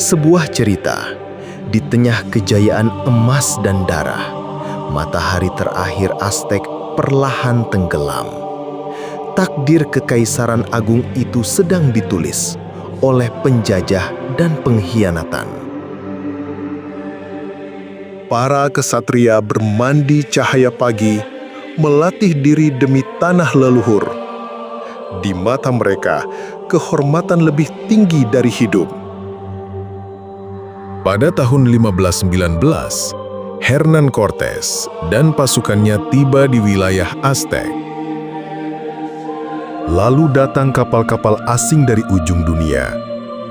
Sebuah cerita di tengah kejayaan emas dan darah, matahari terakhir Aztek perlahan tenggelam. Takdir kekaisaran agung itu sedang ditulis oleh penjajah dan pengkhianatan. Para kesatria bermandi cahaya pagi, melatih diri demi tanah leluhur. Di mata mereka, kehormatan lebih tinggi dari hidup. Pada tahun 1519, Hernán Cortés dan pasukannya tiba di wilayah Aztek. Lalu datang kapal-kapal asing dari ujung dunia.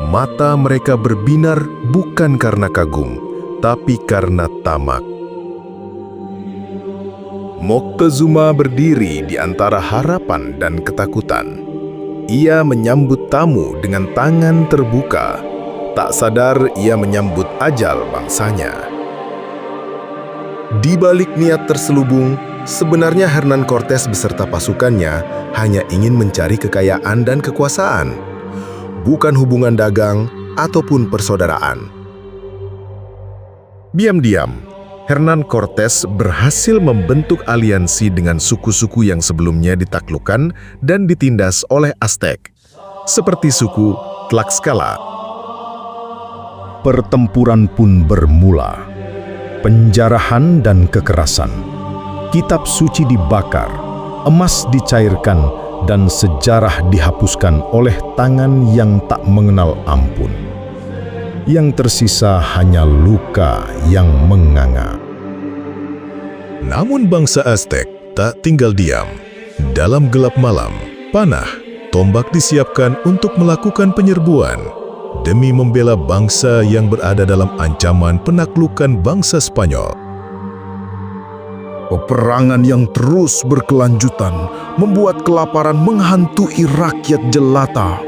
Mata mereka berbinar bukan karena kagum, tapi karena tamak. Moctezuma berdiri di antara harapan dan ketakutan. Ia menyambut tamu dengan tangan terbuka. Tak sadar ia menyambut ajal bangsanya. Di balik niat terselubung, sebenarnya Hernán Cortés beserta pasukannya hanya ingin mencari kekayaan dan kekuasaan, bukan hubungan dagang ataupun persaudaraan. Diam-diam, Hernán Cortés berhasil membentuk aliansi dengan suku-suku yang sebelumnya ditaklukkan dan ditindas oleh Aztek, seperti suku Tlaxcala. Pertempuran pun bermula. Penjarahan dan kekerasan. Kitab suci dibakar, emas dicairkan, dan sejarah dihapuskan oleh tangan yang tak mengenal ampun. Yang tersisa hanya luka yang menganga. Namun bangsa Aztek tak tinggal diam. Dalam gelap malam, panah, tombak disiapkan untuk melakukan penyerbuan demi membela bangsa yang berada dalam ancaman penaklukan bangsa Spanyol. Peperangan yang terus berkelanjutan membuat kelaparan menghantui rakyat jelata.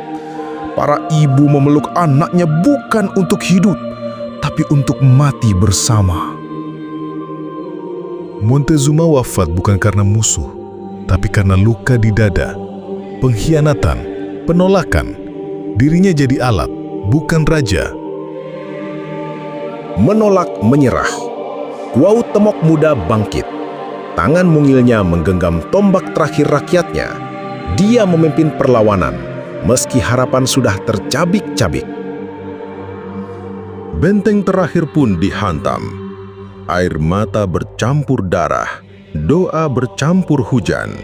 Para ibu memeluk anaknya bukan untuk hidup, tapi untuk mati bersama. Montezuma wafat bukan karena musuh, tapi karena luka di dada, pengkhianatan, penolakan. Dirinya jadi alat, bukan raja. Menolak menyerah. Cuauhtémoc muda bangkit. Tangan mungilnya menggenggam tombak terakhir rakyatnya. Dia memimpin perlawanan, meski harapan sudah tercabik-cabik. Benteng terakhir pun dihantam. Air mata bercampur darah, doa bercampur hujan.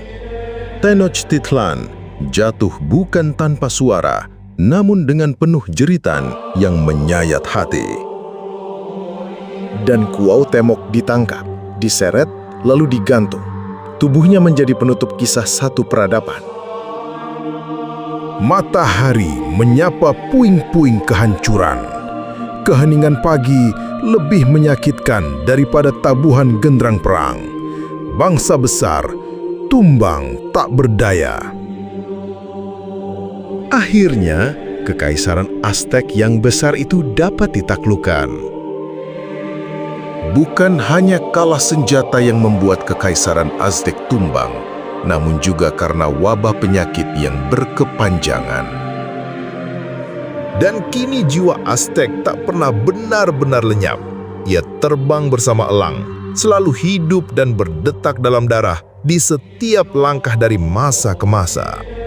Tenochtitlan jatuh bukan tanpa suara, namun dengan penuh jeritan yang menyayat hati. Dan Cuauhtémoc ditangkap, diseret, lalu digantung. Tubuhnya menjadi penutup kisah satu peradaban. Matahari menyapa puing-puing kehancuran. Keheningan pagi lebih menyakitkan daripada tabuhan genderang perang. Bangsa besar tumbang tak berdaya. Akhirnya, kekaisaran Aztek yang besar itu dapat ditaklukkan. Bukan hanya kalah senjata yang membuat kekaisaran Aztek tumbang, namun juga karena wabah penyakit yang berkepanjangan. Dan kini jiwa Aztek tak pernah benar-benar lenyap. Ia terbang bersama elang, selalu hidup dan berdetak dalam darah di setiap langkah dari masa ke masa.